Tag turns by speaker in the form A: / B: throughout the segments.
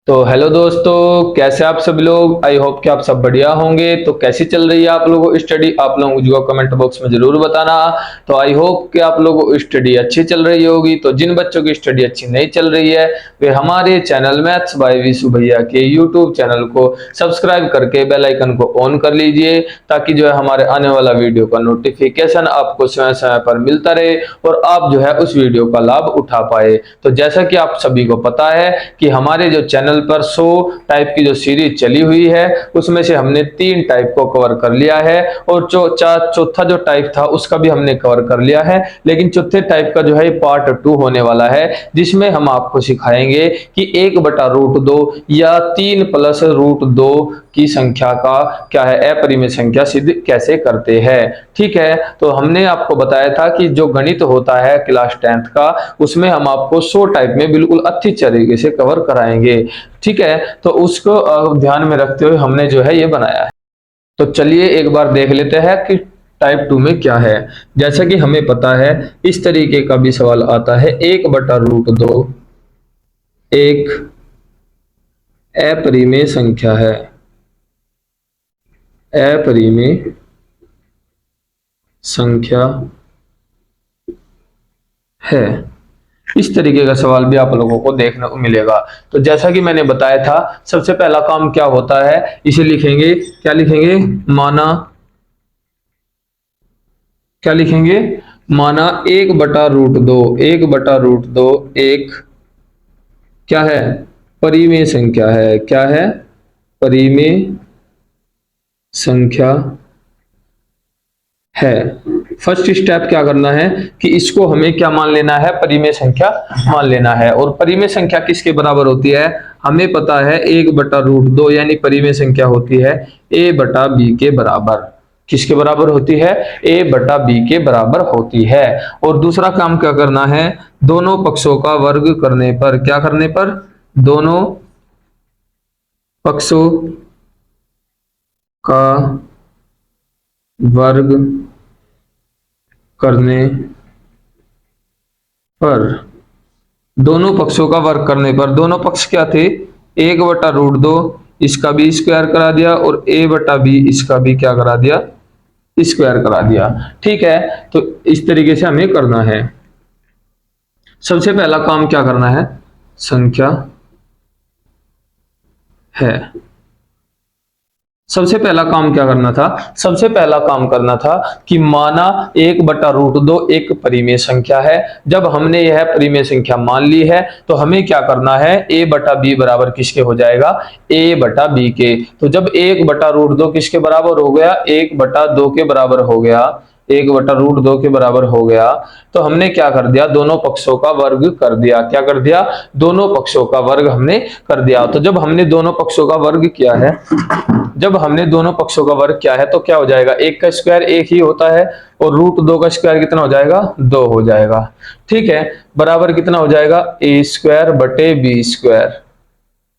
A: तो हेलो दोस्तों, कैसे आप सब लोग। आई होप कि आप सब बढ़िया होंगे। तो कैसी चल रही है आप लोगों को स्टडी, आप लोगों को कमेंट बॉक्स में जरूर बताना। तो आई होप कि आप लोगों को स्टडी अच्छी चल रही होगी। तो जिन बच्चों की स्टडी अच्छी नहीं चल रही है वे हमारे चैनल मैथ्स बाय विशु भैया के यूट्यूब चैनल को सब्सक्राइब करके बेल आइकन को ऑन कर लीजिए, ताकि जो है हमारे आने वाला वीडियो का नोटिफिकेशन आपको समय समय पर मिलता रहे और आप जो है उस वीडियो का लाभ उठा पाए। तो जैसा कि आप सभी को पता है कि हमारे जो चैनल पर 100 टाइप की जो सीरीज चली हुई है उसमें से हमने 3 टाइप को कवर कर लिया है और चौथा जो टाइप था उसका भी हमने कवर कर लिया है। लेकिन चौथे टाइप का जो है पार्ट 2 होने वाला है, जिसमें हम आपको सिखाएंगे कि 1/√2 या 3+√2 की संख्या का क्या है अपरिमेय संख्या सिद्ध कैसे करते हैं। ठीक है, तो हमने आपको बताया था कि जो गणित होता है क्लास 10th का उसमें हम आपको 100 टाइप में बिल्कुल अच्छी तरीके से कवर कराएंगे। ठीक है, तो उसको ध्यान में रखते हुए हमने जो है ये बनाया है। तो चलिए एक बार देख लेते हैं कि टाइप 2 में क्या है। जैसा कि हमें पता है इस तरीके का भी सवाल आता है, 1/√2 एक अपरिमेय संख्या है। अपरिमेय संख्या है। इस तरीके का सवाल भी आप लोगों को देखने को मिलेगा। तो जैसा कि मैंने बताया था, सबसे पहला काम क्या होता है, इसे लिखेंगे, क्या लिखेंगे, माना, क्या लिखेंगे, माना 1/√2, 1/√2 एक क्या है, परिमेय संख्या है। क्या है, परिमेय संख्या है। फर्स्ट स्टेप क्या करना है कि इसको हमें क्या मान लेना है, परिमेय संख्या मान लेना है। और परिमेय संख्या किसके बराबर होती है, हमें पता है 1/√2 यानी परिमेय संख्या होती है a/b के बराबर। किसके बराबर होती है, a/b के बराबर होती है। और दूसरा काम क्या करना है, दोनों पक्षों का वर्ग करने पर, क्या करने पर, दोनों पक्षों का वर्ग करने पर, दोनों पक्षों का वर्ग करने पर, दोनों पक्ष क्या थे, 1/√2 इसका भी स्क्वायर करा दिया और a/b इसका भी क्या करा दिया, स्क्वायर करा दिया। ठीक है, तो इस तरीके से हमें करना है। सबसे पहला काम क्या करना है, संख्या है। सबसे पहला काम क्या करना था, सबसे पहला काम करना था कि माना 1/√2 एक परिमेय संख्या है। जब हमने यह परिमेय संख्या मान ली है तो हमें क्या करना है, a/b बराबर किसके हो जाएगा, a/b के। तो जब 1/√2 किसके बराबर हो गया, 1/2 के बराबर हो गया, 1/√2 के बराबर हो गया, तो हमने क्या कर दिया, दोनों पक्षों का वर्ग कर दिया। क्या कर दिया, दोनों पक्षों का वर्ग हमने कर दिया। तो जब हमने दोनों पक्षों का वर्ग किया है, जब हमने दोनों पक्षों का वर्ग किया है तो क्या हो जाएगा, एक का स्क्वायर एक ही होता है और √2 का स्क्वायर कितना हो जाएगा, 2 हो जाएगा। ठीक है, बराबर कितना हो जाएगा, a²/b²,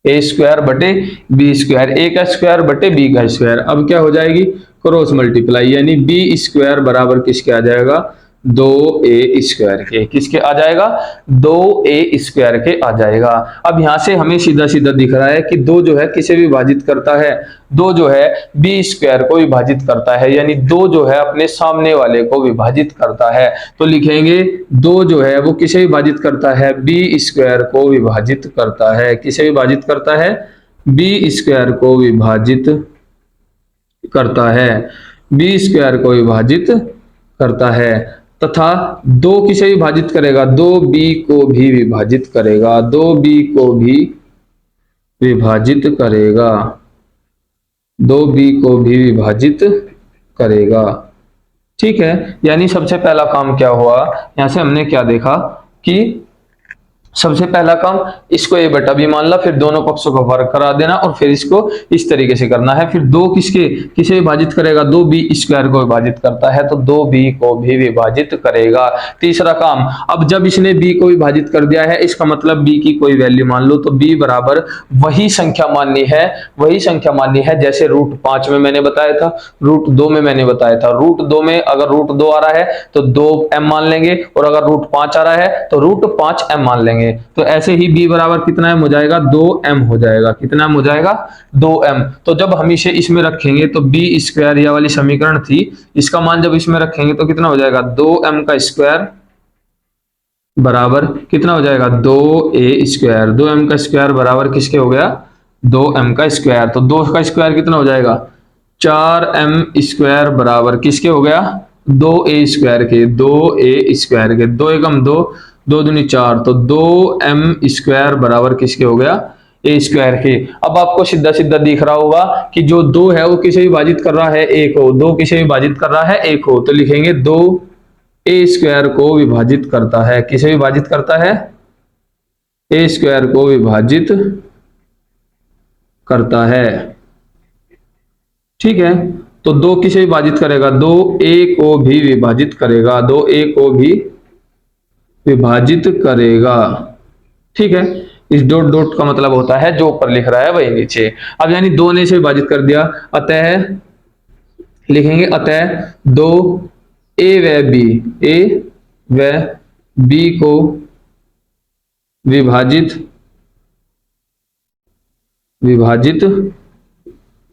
A: a²/b², a का स्क्वायर बटे b का स्क्वायर। अब क्या हो जाएगी, क्रॉस मल्टीप्लाई, यानी b² बराबर किसके आ जाएगा, 2a² के। किसके आ जाएगा, 2a² के आ जाएगा। अब यहां से हमें सीधा सीधा दिख रहा है कि 2 जो है किसे विभाजित करता है, 2 जो है b² को विभाजित करता है, यानी 2 जो है अपने सामने वाले को विभाजित करता है। तो लिखेंगे 2 जो है वो किसे विभाजित करता है, b² को विभाजित करता है। किसे विभाजित करता है, b² को विभाजित करता है, b² को विभाजित करता है। तथा 2 किसे विभाजित करेगा, 2b को भी विभाजित करेगा, 2b को भी विभाजित करेगा, 2b को भी विभाजित करेगा। ठीक है, यानी सबसे पहला काम क्या हुआ, यहां से हमने क्या देखा कि सबसे पहला काम इसको a/b मान ला, फिर दोनों पक्षों का वर्ग करा देना और फिर इसको इस तरीके से करना है। फिर 2 किसे विभाजित करेगा, 2b² को विभाजित करता है तो 2b को भी विभाजित करेगा। तीसरा काम, अब जब इसने b को विभाजित कर दिया है इसका मतलब b की कोई वैल्यू मान लो, तो b बराबर वही संख्या माननी है, वही संख्या माननी है जैसे √5 में मैंने बताया था, √2 में मैंने बताया था। √2 में अगर √2 आ रहा है तो 2m मान लेंगे और अगर √5 आ रहा है तो √5m मान लेंगे। करेंगे। तो ऐसे ही b बराबर कितना m हो जाएगा, 2m हो जाएगा। कितना m हो जाएगा, 2m। तो जब हम इसे इसमें रखेंगे तो b स्क्वायर, यह वाली समीकरण थी, इसका मान जब इसमें रखेंगे तो कितना हो जाएगा, 2m का स्क्वायर बराबर कितना हो जाएगा, 2a स्क्वायर। 2m का स्क्वायर बराबर किसके हो गया, 2m का स्क्वायर। तो 2 का स्क्वायर कितना हो जाएगा, 4m स्क्वायर बराबर किसके हो गया, 2a स्क्वायर के। 2a स्क्वायर के 2 एकम 2, 2 दूनी 4, तो 2m स्क्वायर बराबर किसके हो गया, a स्क्वायर के। अब आपको सीधा सीधा दिख रहा होगा कि जो 2 है वो किसे विभाजित कर रहा है, 1 को। 2 किसे विभाजित कर रहा है, 1 को। तो लिखेंगे 2 ए स्क्वायर को विभाजित करता है, किसे विभाजित करता है, ए स्क्वायर को विभाजित करता है। ठीक है, तो 2 किसे विभाजित करेगा, 2a को भी विभाजित करेगा, 2a को भी विभाजित करेगा। ठीक है, इस डॉट डॉट का मतलब होता है जो ऊपर लिख रहा है वही नीचे। अब यानी 2 ने से विभाजित कर दिया, अतः लिखेंगे अतः 2 ए व बी को विभाजित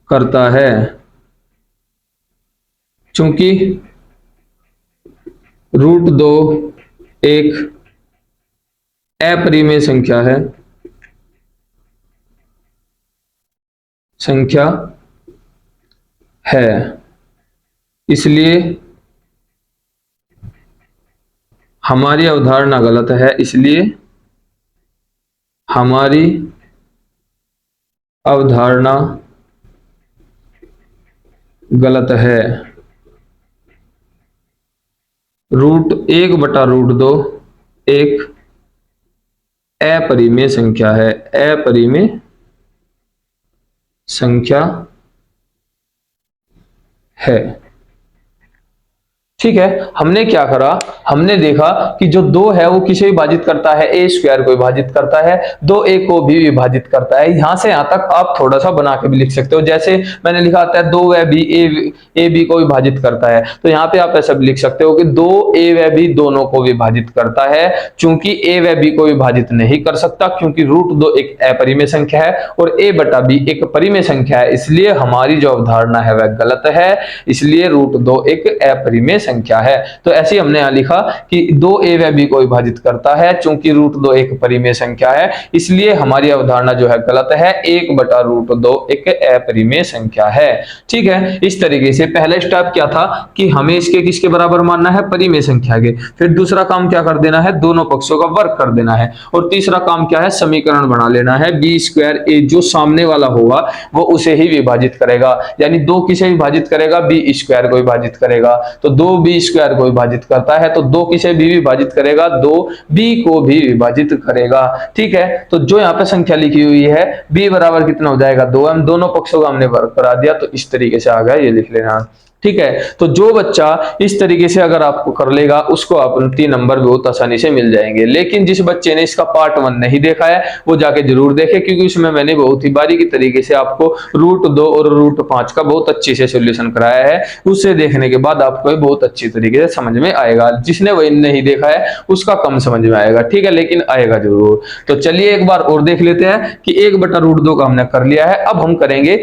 A: करता है। चूंकि √2 एक अपरिमेय संख्या है, इसलिए हमारी अवधारणा गलत है। इसलिए हमारी अवधारणा गलत है। √1/√2 एक अपरिमेय संख्या है, अपरिमेय संख्या है। ठीक है, हमने क्या करा, हमने देखा कि जो 2 है वो किसे विभाजित करता है, ए स्क्वायर को विभाजित करता है, 2a को भी विभाजित करता है। यहां से यहां तक आप थोड़ा सा बना के भी लिख सकते हो, जैसे मैंने लिखा था 2 व b ए बी को विभाजित करता है, तो यहाँ पे आप ऐसा भी लिख सकते हो कि 2a व b दोनों को विभाजित करता है। चूंकि a व b को विभाजित नहीं कर सकता, क्योंकि √2 एक अपरिमेय संख्या है और a/b एक परिमेय संख्या है, इसलिए हमारी जो अवधारणा है वह गलत है। इसलिए √2 एक अपरिमेय संख्या है। तो ऐसे ही हमने यहां लिखा कि 2a व b को विभाजित करता है, चूंकि √2 एक परिमेय संख्या है, इसलिए हमारी अवधारणा जो है गलत है। 1/√2 एक अपरिमेय संख्या है। ठीक है, इस तरीके से पहला स्टेप क्या था कि हमें इसके किसके बराबर मानना है, परिमेय संख्या के। फिर दूसरा काम क्या कर देना है, दोनों पक्षों का वर्ग कर देना है। और तीसरा काम क्या है, समीकरण बना लेना है। b², जो सामने वाला होगा वो उसे ही विभाजित करेगा, यानी 2 किसे विभाजित करेगा, b² को विभाजित करेगा। तो 2b² को विभाजित करता है, तो 2 किसे भी विभाजित करेगा, 2b को भी विभाजित करेगा। ठीक है, तो जो यहाँ पे संख्या लिखी हुई है b बराबर कितना हो जाएगा, 2m। दोनों पक्षों का हमने वर्ग करा दिया, तो इस तरीके से आ गया, ये लिख लेना। ठीक है, तो जो बच्चा इस तरीके से अगर आपको कर लेगा उसको आप 3 नंबर बहुत आसानी से मिल जाएंगे। लेकिन जिस बच्चे ने इसका पार्ट 1 नहीं देखा है वो जाके जरूर देखे, क्योंकि उसमें मैंने बहुत ही बारीकी तरीके से आपको √2 और √5 का बहुत अच्छे से सॉल्यूशन कराया है। उसे देखने के बाद आपको बहुत अच्छी तरीके से समझ में आएगा। जिसने वही नहीं देखा है उसका कम समझ में आएगा, ठीक है, लेकिन आएगा जरूर। तो चलिए एक बार और देख लेते हैं कि 1/√2 का हमने कर लिया है। अब हम करेंगे,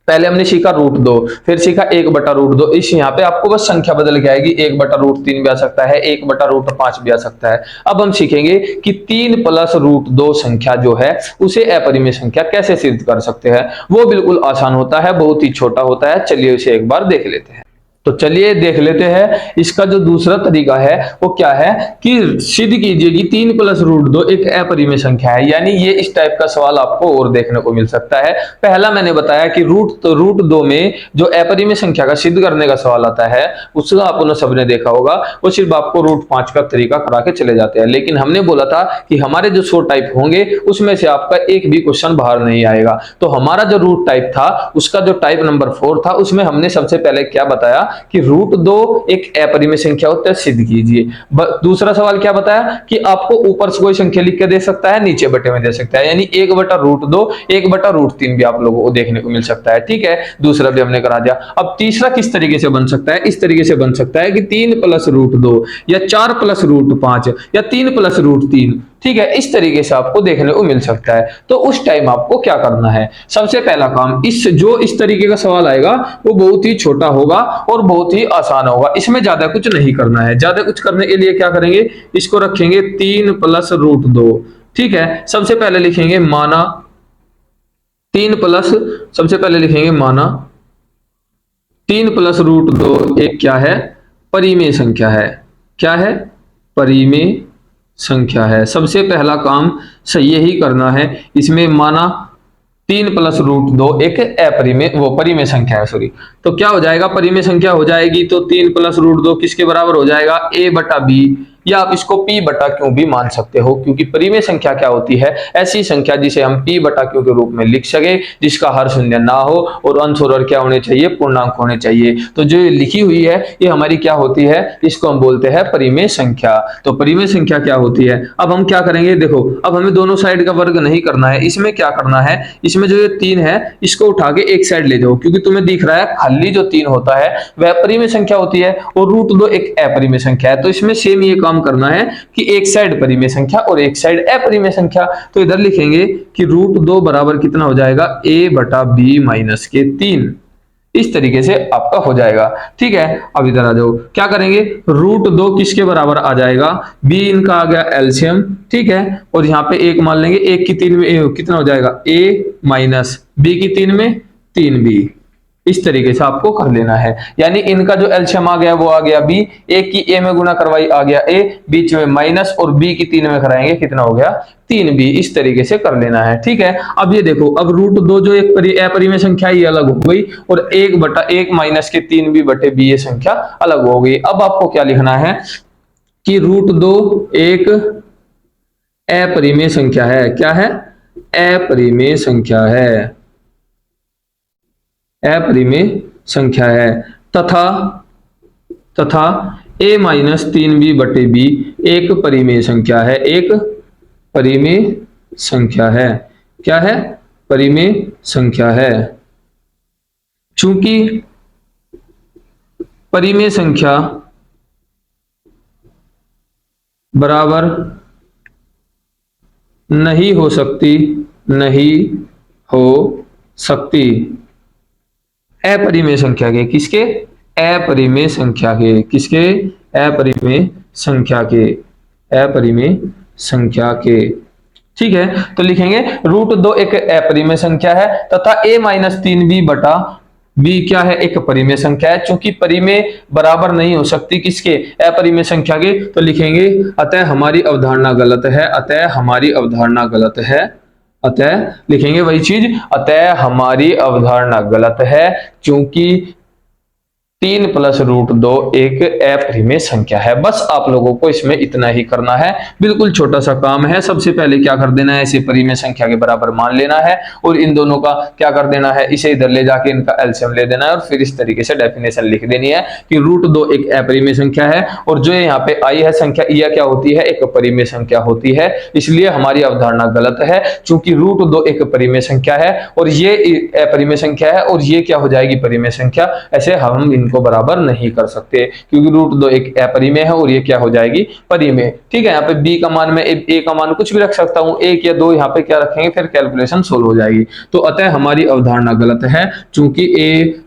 A: पहले हमने सीखा √2, फिर सीखा 1/√2। इस यहाँ पे आपको बस संख्या बदल के आएगी, 1/√3 भी आ सकता है, 1/√5 भी आ सकता है। अब हम सीखेंगे कि 3 + √2 संख्या जो है उसे अपरिमेय संख्या कैसे सिद्ध कर सकते हैं। वो बिल्कुल आसान होता है, बहुत ही छोटा होता है। चलिए उसे एक बार देख लेते हैं। तो चलिए देख लेते हैं इसका जो दूसरा तरीका है वो क्या है कि सिद्ध कीजिए कि 3 + √2 एक अपरिमेय संख्या है। यानी ये इस टाइप का सवाल आपको और देखने को मिल सकता है। पहला मैंने बताया कि √2 में जो अपरिमेय संख्या का सिद्ध करने का सवाल आता है उसका आपने सबने देखा होगा, वो सिर्फ आपको √5 का तरीका करा के चले जाते हैं। लेकिन हमने बोला था कि हमारे जो 100 टाइप होंगे उसमें से आपका एक भी क्वेश्चन बाहर नहीं आएगा। तो हमारा जो रूट टाइप था उसका जो टाइप नंबर 4 था, उसमें हमने सबसे पहले क्या बताया कि √2 एक अपरिमेय संख्या होता है, सिद्ध कीजिए। दूसरा सवाल क्या बताया कि आपको ऊपर से कोई संख्या लिख के दे सकता है, नीचे बटे में दे सकता है, यानी 1/√2 1/√3 भी आप लोगों को देखने को मिल सकता है। ठीक है, दूसरा भी हमने करा दिया। अब तीसरा किस तरीके से बन सकता है, इस तरीके से बन सकता है कि 3 + √2 या 4 + √5 या 3 + √3 ठीक है, इस तरीके से आपको देखने को मिल सकता है। तो उस टाइम आपको क्या करना है, सबसे पहला काम इस तरीके का सवाल आएगा वो बहुत ही छोटा होगा और बहुत ही आसान होगा, इसमें ज्यादा कुछ नहीं करना है। ज्यादा कुछ करने के लिए क्या करेंगे, इसको रखेंगे 3 + √2, ठीक है। सबसे पहले लिखेंगे माना 3 प्लस, सबसे पहले लिखेंगे माना 3 + √2 एक क्या है, परिमेय संख्या है। क्या है, परिमेय संख्या है। सबसे पहला काम सही यही करना है। इसमें माना 3 + √2 एक अपरिमेय वो परिमेय संख्या है, सॉरी। तो क्या हो जाएगा, परिमेय संख्या हो जाएगी। तो 3 + √2 किसके बराबर हो जाएगा, a/b, या आप इसको p/q भी मान सकते हो, क्योंकि परिमेय संख्या क्या होती है, ऐसी संख्या जिसे हम p/q के रूप में लिख सके, जिसका हर शून्य ना हो और अंश और क्या होने चाहिए, पूर्णांक होने चाहिए। तो जो ये लिखी हुई है ये हमारी क्या होती है, इसको हम बोलते हैं परिमेय संख्या। तो परिमेय संख्या क्या होती है, अब हम क्या करेंगे, देखो अब हमें दोनों साइड का वर्ग नहीं करना है। इसमें क्या करना है, इसमें जो ये 3 है इसको उठा के एक साइड ले जाओ, क्योंकि तुम्हें दिख रहा है खाली जो 3 होता है वह परिमेय संख्या होती है और √2 एक अपरिमेय संख्या है। तो इसमें सेम ये काम करना है कि एक साइड परिमेय संख्या और एक साइड अपरिमेय संख्या। तो इधर लिखेंगे कि √2 बराबर कितना हो जाएगा, a/b - के 3। इस तरीके से आपका हो जाएगा, ठीक है। अब इधर आ जाओ, क्या करेंगे, √2 किसके बराबर आ जाएगा, b इनका आ गया एलसीएम, ठीक है। और यहाँ पे एक मान लेंगे, 1 की 3 में कितना हो जाएगा, a - b की 3 में 3b। इस तरीके से आपको कर लेना है, यानी इनका जो एलसीएम आ गया वो आ गया b, 1 की a में गुणा करवाई आ गया a, बीच में माइनस और b की 3 में कराएंगे कितना हो गया, 3b। इस तरीके से कर लेना है, ठीक है। अब ये देखो, अब √2 जो एक अपरिमेय संख्या ये अलग हो गई और 1/1 - के 3b/b ये संख्या अलग हो गई। अब आपको क्या लिखना है कि √2 एक अपरिमेय संख्या है। क्या है, अपरिमेय संख्या है, अपरिमेय संख्या है। तथा a - 3b/b एक परिमेय संख्या है, एक परिमेय संख्या है। क्या है, परिमेय संख्या है। चूंकि परिमेय संख्या बराबर नहीं हो सकती, नहीं हो सकती अपरिमेय संख्या के, किसके, अपरिमेय संख्या के, किसके, अपरिमेय संख्या के, अपरिमेय संख्या के, ठीक है। तो लिखेंगे √2 एक अपरिमेय संख्या है तथा a - 3b/b क्या है, एक परिमेय संख्या है। चूंकि परिमेय बराबर नहीं हो सकती किसके, अपरिमेय संख्या के, तो लिखेंगे अतः हमारी अवधारणा गलत है, अतः हमारी अवधारणा गलत है, अतः लिखेंगे वही चीज, अतः हमारी अवधारणा गलत है, क्योंकि 3 + √2 एक अपरिमेय संख्या है। बस आप लोगों को इसमें इतना ही करना है, बिल्कुल छोटा सा काम है। सबसे पहले क्या कर देना है, इसे परिमेय संख्या के बराबर मान लेना है और इन दोनों का क्या कर देना है, इसे इधर ले जाके इनका एलसीएम ले देना है और फिर इस तरीके से डेफिनेशन लिख देनी है कि √2 एक अपरिमेय संख्या है और जो यहाँ पे आई है संख्या यह क्या होती है, एक परिमेय संख्या होती है। इसलिए हमारी अवधारणा गलत है, चूंकि √2 एक परिमेय संख्या है और ये अपरिमेय संख्या है और ये क्या हो जाएगी, परिमेय संख्या। ऐसे हम इनको बराबर नहीं कर सकते, क्योंकि √2 एक अपरिमेय है और ये क्या हो जाएगी, परिमेय, ठीक है। यहाँ पे b का मान में a का मान कुछ भी रख सकता हूँ, 1 या 2 यहाँ पे क्या रखेंगे, फिर कैलकुलेशन सोल्व हो जाएगी। तो अतः हमारी अवधारणा गलत है, चूंकि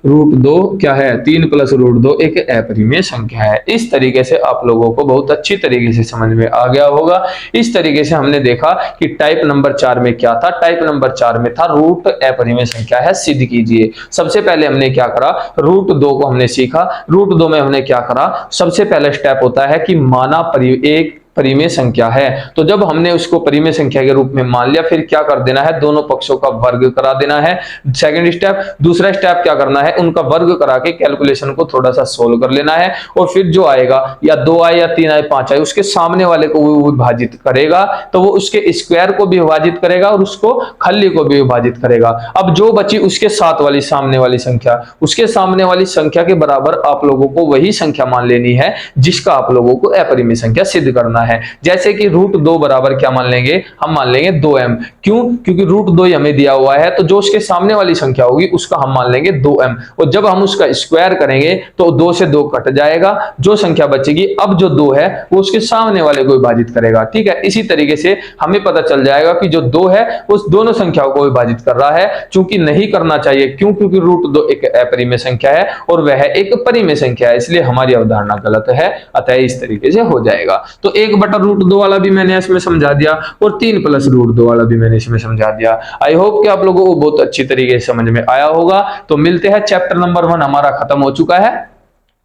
A: √2 क्या है, 3 + √2 एक अपरिमेय संख्या है। इस तरीके से आप लोगों को बहुत अच्छी तरीके से समझ में आ गया होगा। इस तरीके से हमने देखा कि टाइप नंबर 4 में क्या था, टाइप नंबर 4 में था रूट अपरिमेय संख्या है, सिद्ध कीजिए। सबसे पहले हमने क्या करा, √2 को हमने सीखा। √2 में हमने क्या करा, सबसे पहला स्टेप होता है कि माना एक परिमेय संख्या है, तो जब हमने उसको परिमेय संख्या के रूप में मान लिया, फिर क्या कर देना है, दोनों पक्षों का वर्ग करा देना है। सेकंड स्टेप, दूसरा स्टेप क्या करना है, उनका वर्ग करा के कैलकुलेशन को थोड़ा सा सोल्व कर लेना है और फिर जो आएगा, या 2 आए या 3 आए 5 आए, उसके सामने वाले को वो विभाजित करेगा, तो वो उसके स्क्वायर को भी विभाजित करेगा और उसको खल्ली को भी विभाजित करेगा। अब जो बची उसके साथ वाली सामने वाली संख्या, उसके सामने वाली संख्या के बराबर आप लोगों को वही संख्या मान लेनी है जिसका आप लोगों को अपरिमेय संख्या सिद्ध करना वाला है। जैसे कि √2 बराबर क्या मान लेंगे, हम मान लेंगे 2m। क्यों? क्योंकि √2 ही हमें दिया हुआ है, तो जो उसके सामने वाली संख्या होगी उसका हम मान लेंगे 2m, और जब हम उसका स्क्वायर करेंगे तो 2 से 2 कट जाएगा, जो संख्या बचेगी अब जो 2 है वो उसके सामने वाले को विभाजित करेगा। ठीक है, इसी तरीके से हमें पता चल जाएगा कि जो 2 है उस दोनों संख्याओं को विभाजित कर रहा है, चूंकि नहीं करना चाहिए। क्यों? क्योंकि √2 एक अपरिमेय संख्या है और वह एक परिमेय संख्या है, इसलिए हमारी अवधारणा गलत है। अतः इस तरीके से हो जाएगा। तो 1/√2 वाला भी मैंने इसमें समझा दिया और 3 + √2 वाला भी मैंने इसमें समझा दिया। आई होप कि आप लोगों को बहुत अच्छी तरीके से समझ में आया होगा। तो मिलते हैं, चैप्टर नंबर 1 हमारा खत्म हो चुका है।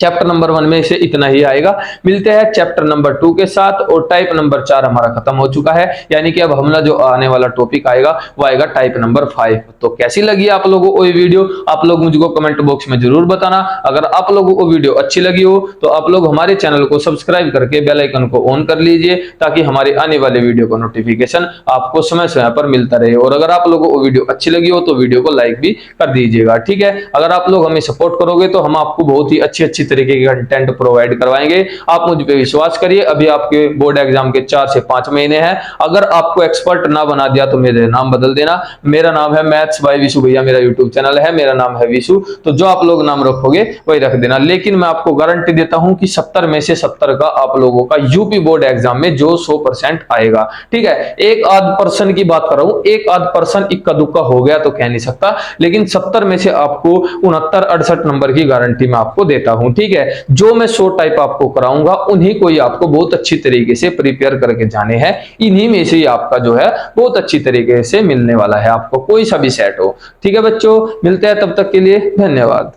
A: चैप्टर नंबर 1 में से इतना ही आएगा। मिलते हैं चैप्टर नंबर 2 के साथ, और टाइप नंबर 4 हमारा खत्म हो चुका है, यानी कि अब हमारा जो आने वाला टॉपिक आएगा वो आएगा टाइप नंबर 5। तो कैसी लगी आप लोगों को ये वीडियो, आप लोग मुझको कमेंट बॉक्स में जरूर बताना। अगर आप लोगों को वीडियो अच्छी लगी हो तो आप लोग हमारे चैनल को सब्सक्राइब करके बेल आइकन को ऑन कर लीजिए, ताकि हमारे आने वाले वीडियो का नोटिफिकेशन आपको समय समय पर मिलता रहे। और अगर आप लोगों को वीडियो अच्छी लगी हो तो वीडियो को लाइक भी कर दीजिएगा। ठीक है, अगर आप लोग हमें सपोर्ट करोगे तो हम आपको बहुत ही अच्छी तरीके के कंटेंट प्रोवाइड करवाएंगे। आप मुझ पे विश्वास करिए। अभी आपके बोर्ड एग्जाम के 4 से 5 महीने हैं। अगर आपको एक्सपर्ट ना बना दिया तो मेरे नाम बदल देना। मेरा नाम है मैथ्स बाय विशु भैया, मेरा यूट्यूब चैनल है, मेरा नाम है विशु। तो जो आप लोग नाम रखोगे वही रख देना। लेकिन मैं आपको गारंटी देता हूं कि 70 में से 70 का आप लोगों का यूपी बोर्ड एग्जाम में जो 100% आएगा। ठीक है, एक आध पर्सन की बात कर रहा हूं, एक आध पर्सन इक्का दुक्का हो गया तो कह नहीं सकता, लेकिन 70 में से आपको 69-68 नंबर की गारंटी मैं आपको देता हूं। ठीक है, जो मैं 100 टाइप आपको कराऊंगा उन्हीं को ही आपको बहुत अच्छी तरीके से प्रिपेयर करके जाने हैं। इन्हीं में से ही आपका जो है बहुत अच्छी तरीके से मिलने वाला है, आपको कोई सा भी सेट हो। ठीक है बच्चों, मिलते हैं, तब तक के लिए धन्यवाद।